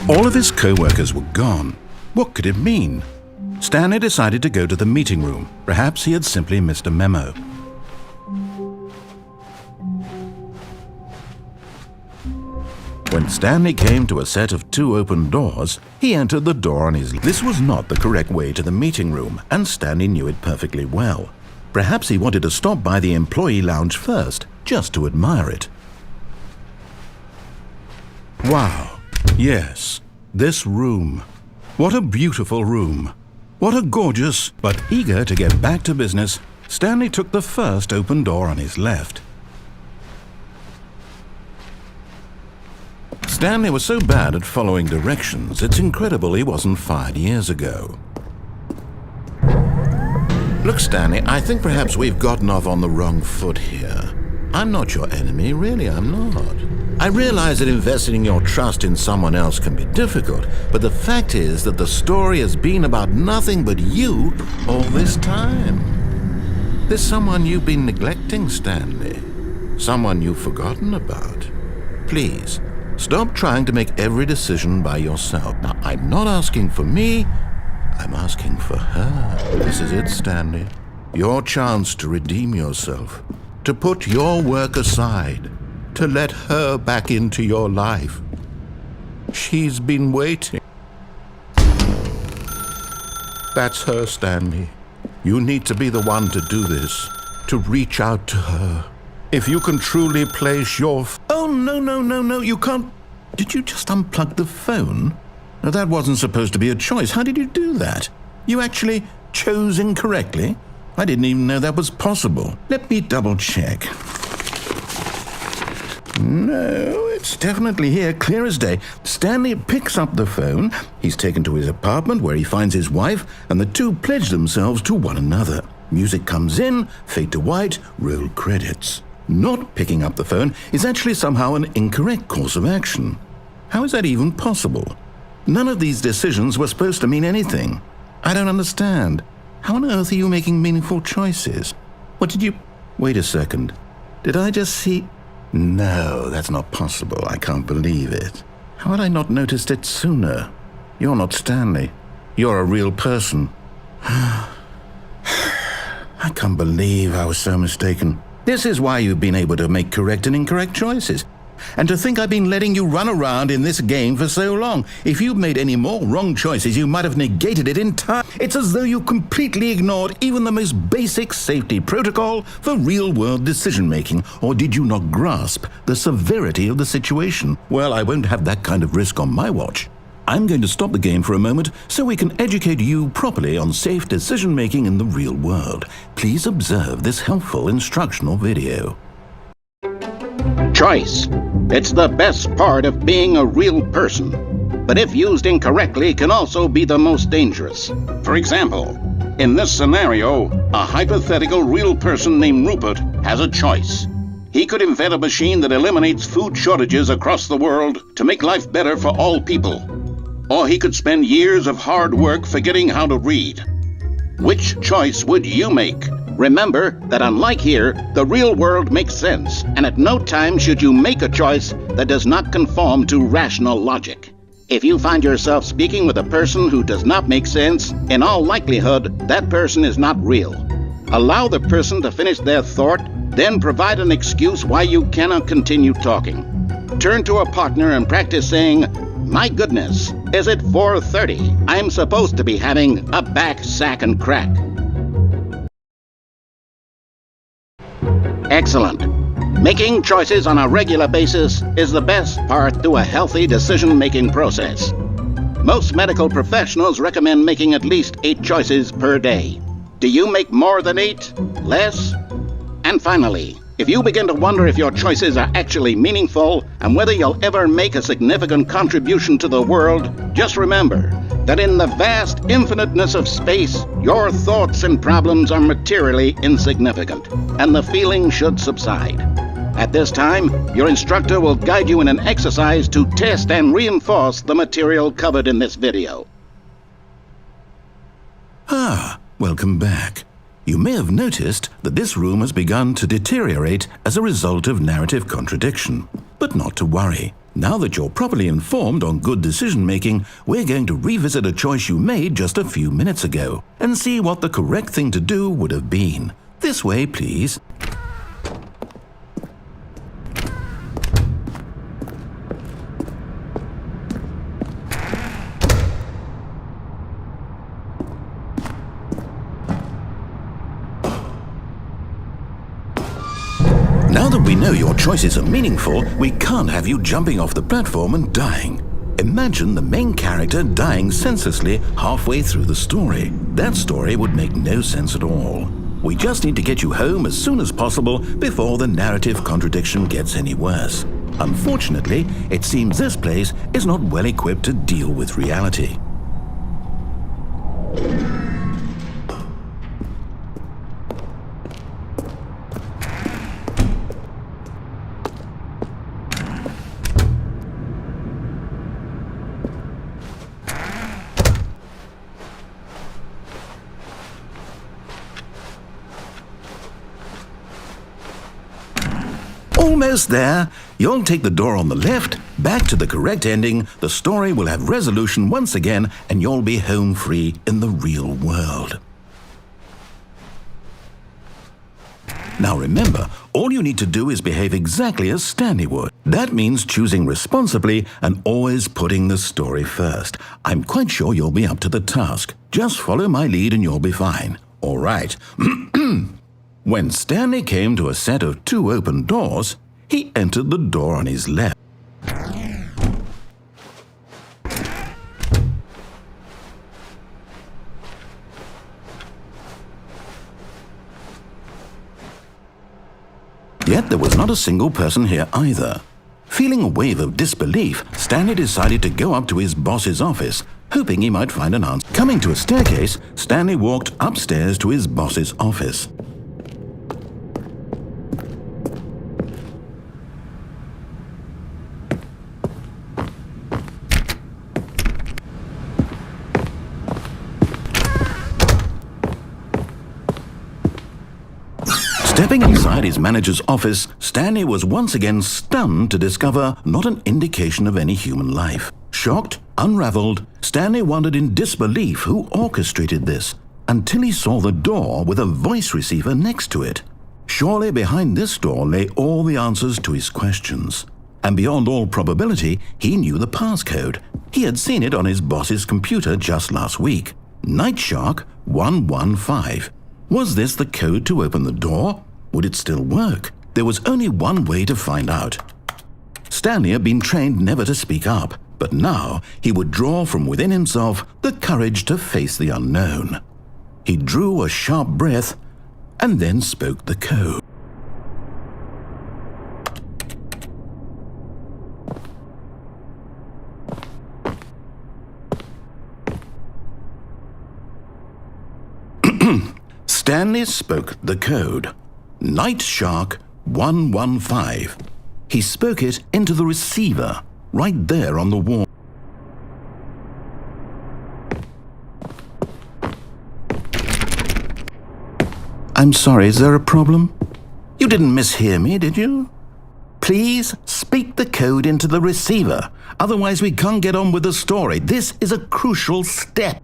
All of his co-workers were gone. What could it mean? Stanley decided to go to the meeting room. Perhaps he had simply missed a memo. When Stanley came to a set of 2 open doors, he entered the door on his left. This was not the correct way to the meeting room, and Stanley knew it perfectly well. Perhaps he wanted to stop by the employee lounge first, just to admire it. Wow, yes, this room. What a beautiful room. What a gorgeous, but eager to get back to business, Stanley took the first open door on his left. Stanley was so bad at following directions, it's incredible he wasn't fired years ago. Look, Stanley, I think perhaps we've gotten off on the wrong foot here. I'm not your enemy, really, I'm not. I realize that investing your trust in someone else can be difficult, but the fact is that the story has been about nothing but you all this time. There's someone you've been neglecting, Stanley. Someone you've forgotten about. Please, stop trying to make every decision by yourself. Now, I'm not asking for me, I'm asking for her. This is it, Stanley. Your chance to redeem yourself, to put your work aside, to let her back into your life. She's been waiting. That's her, Stanley. You need to be the one to do this, to reach out to her. If you can truly place your... Oh, no, you can't... Did you just unplug the phone? No, that wasn't supposed to be a choice. How did you do that? You actually chose incorrectly? I didn't even know that was possible. Let me double check. No, it's definitely here, clear as day. Stanley picks up the phone. He's taken to his apartment where he finds his wife, and the two pledge themselves to one another. Music comes in, fade to white, roll credits. Not picking up the phone is actually somehow an incorrect course of action. How is that even possible? None of these decisions were supposed to mean anything. I don't understand. How on earth are you making meaningful choices? What did you... Wait a second. Did I just see... No, that's not possible. I can't believe it. How had I not noticed it sooner? You're not Stanley. You're a real person. I can't believe I was so mistaken. This is why you've been able to make correct and incorrect choices. And to think I've been letting you run around in this game for so long. If you'd made any more wrong choices, you might have negated it entirely. It's as though you completely ignored even the most basic safety protocol for real-world decision-making. Or did you not grasp the severity of the situation? Well, I won't have that kind of risk on my watch. I'm going to stop the game for a moment so we can educate you properly on safe decision-making in the real world. Please observe this helpful instructional video. Choice. It's the best part of being a real person, but if used incorrectly can also be the most dangerous. For example, in this scenario, a hypothetical real person named Rupert has a choice. He could invent a machine that eliminates food shortages across the world to make life better for all people. Or he could spend years of hard work forgetting how to read. Which choice would you make? Remember that unlike here, the real world makes sense, and at no time should you make a choice that does not conform to rational logic. If you find yourself speaking with a person who does not make sense, in all likelihood, that person is not real. Allow the person to finish their thought, then provide an excuse why you cannot continue talking. Turn to a partner and practice saying, "My goodness, is it 4:30? I'm supposed to be having a back, sack, and crack." Excellent. Making choices on a regular basis is the best part to a healthy decision-making process. Most medical professionals recommend making at least 8 choices per day. Do you make more than 8? Less? And finally, if you begin to wonder if your choices are actually meaningful and whether you'll ever make a significant contribution to the world, just remember that in the vast infiniteness of space, your thoughts and problems are materially insignificant, and the feeling should subside. At this time, your instructor will guide you in an exercise to test and reinforce the material covered in this video. Welcome back. You may have noticed that this room has begun to deteriorate as a result of narrative contradiction. But not to worry. Now that you're properly informed on good decision-making, we're going to revisit a choice you made just a few minutes ago and see what the correct thing to do would have been. This way, please. Now that we know your choices are meaningful, we can't have you jumping off the platform and dying. Imagine the main character dying senselessly halfway through the story. That story would make no sense at all. We just need to get you home as soon as possible before the narrative contradiction gets any worse. Unfortunately, it seems this place is not well equipped to deal with reality. Almost there. You'll take the door on the left, back to the correct ending, the story will have resolution once again, and you'll be home free in the real world. Now remember, all you need to do is behave exactly as Stanley would. That means choosing responsibly and always putting the story first. I'm quite sure you'll be up to the task. Just follow my lead and you'll be fine. All right. When Stanley came to a set of 2 open doors, he entered the door on his left. Yet there was not a single person here either. Feeling a wave of disbelief, Stanley decided to go up to his boss's office, hoping he might find an answer. Coming to a staircase, Stanley walked upstairs to his boss's office. Stepping inside his manager's office, Stanley was once again stunned to discover not an indication of any human life. Shocked, unraveled, Stanley wondered in disbelief who orchestrated this, until he saw the door with a voice receiver next to it. Surely behind this door lay all the answers to his questions. And beyond all probability, he knew the passcode. He had seen it on his boss's computer just last week. Nightshark 115. Was this the code to open the door? Would it still work? There was only one way to find out. Stanley had been trained never to speak up, but now he would draw from within himself the courage to face the unknown. He drew a sharp breath and then spoke the code. Stanley spoke the code. Nightshark 115. He spoke it into the receiver, right there on the wall. I'm sorry, is there a problem? You didn't mishear me, did you? Please speak the code into the receiver. Otherwise we can't get on with the story. This is a crucial step.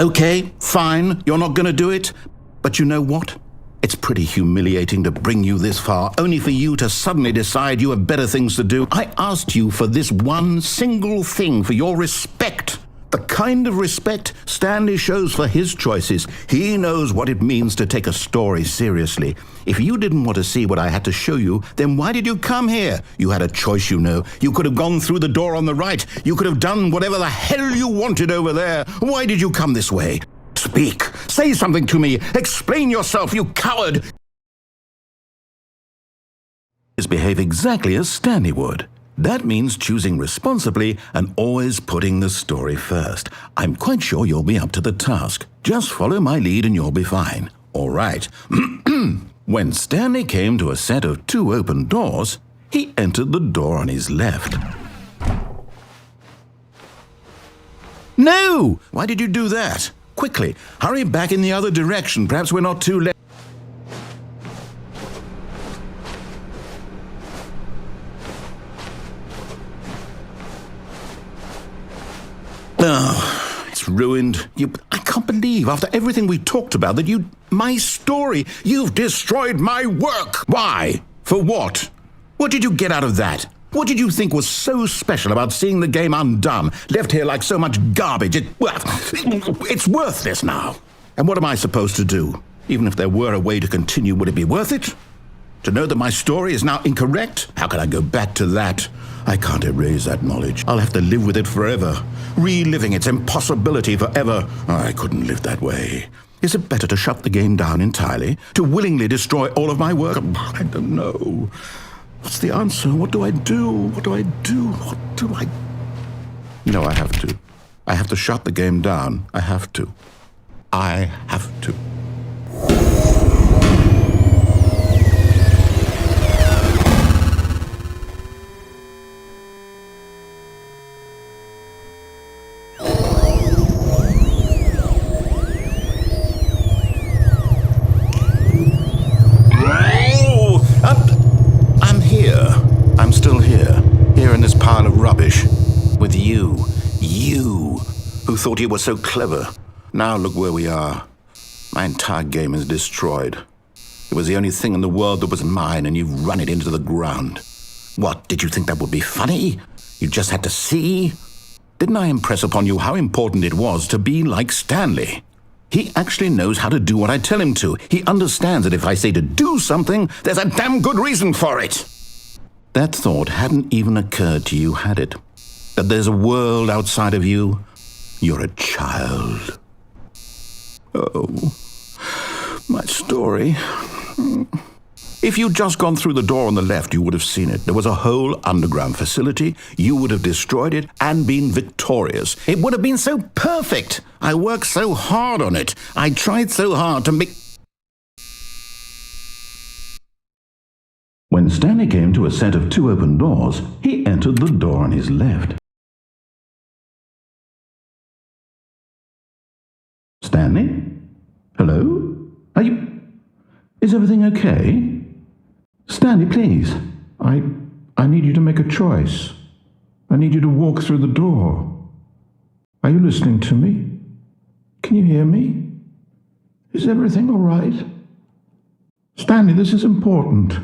Okay, fine, you're not going to do it. But you know what? It's pretty humiliating to bring you this far, only for you to suddenly decide you have better things to do. I asked you for this one single thing, for your respect. The kind of respect Stanley shows for his choices. He knows what it means to take a story seriously. If you didn't want to see what I had to show you, then why did you come here? You had a choice, you know. You could have gone through the door on the right. You could have done whatever the hell you wanted over there. Why did you come this way? Speak. Say something to me. Explain yourself, you coward. Behave exactly as Stanley would. That means choosing responsibly and always putting the story first. I'm quite sure you'll be up to the task. Just follow my lead and you'll be fine. All right. When Stanley came to a set of 2 open doors, he entered the door on his left. No! Why did you do that? Quickly, hurry back in the other direction. Perhaps we're not too late. ruined. I can't believe, after everything we talked about, that my story, you've destroyed my work. Why? For what? What did you get out of that? What did you think was so special about seeing the game undone, left here like so much garbage? It's worthless now. And what am I supposed to do? Even if there were a way to continue, would it be worth it? To know that my story is now incorrect? How can I go back to that? I can't erase that knowledge. I'll have to live with it forever, reliving its impossibility forever. I couldn't live that way. Is it better to shut the game down entirely? To willingly destroy all of my work? I don't know. What's the answer? What do I do? What do I do? What do I... No, I have to. I have to shut the game down. I have to. I have to. I'm still here in this pile of rubbish, with you, who thought you were so clever. Now look where we are. My entire game is destroyed. It was the only thing in the world that was mine, and you've run it into the ground. What, did you think that would be funny? You just had to see? Didn't I impress upon you how important it was to be like Stanley? He actually knows how to do what I tell him to. He understands that if I say to do something, there's a damn good reason for it. That thought hadn't even occurred to you, had it? That there's a world outside of you? You're a child. Oh, my story. If you'd just gone through the door on the left, you would have seen it. There was a whole underground facility. You would have destroyed it and been victorious. It would have been so perfect. I worked so hard on it. I tried so hard to make... When Stanley came to a set of 2 open doors, he entered the door on his left. Stanley? Hello? Is everything okay? Stanley, please. I need you to make a choice. I need you to walk through the door. Are you listening to me? Can you hear me? Is everything all right? Stanley, this is important.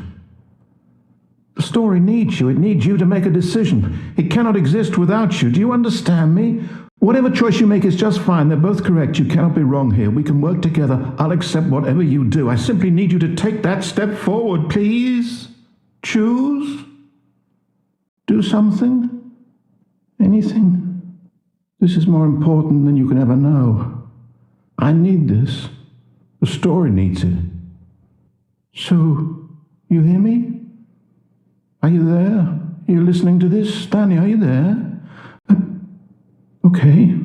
The story needs you. It needs you to make a decision. It cannot exist without you. Do you understand me? Whatever choice you make is just fine. They're both correct. You cannot be wrong here. We can work together. I'll accept whatever you do. I simply need you to take that step forward, please. Choose. Do something. Anything. This is more important than you can ever know. I need this. The story needs it. So, you hear me? Are you there? Are you listening to this? Stanley, are you there? Okay.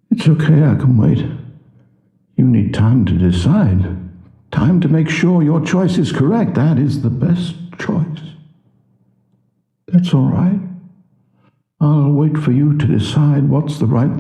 It's okay, I can wait. You need time to decide. Time to make sure your choice is correct. That is the best choice. That's all right. I'll wait for you to decide what's the right thing.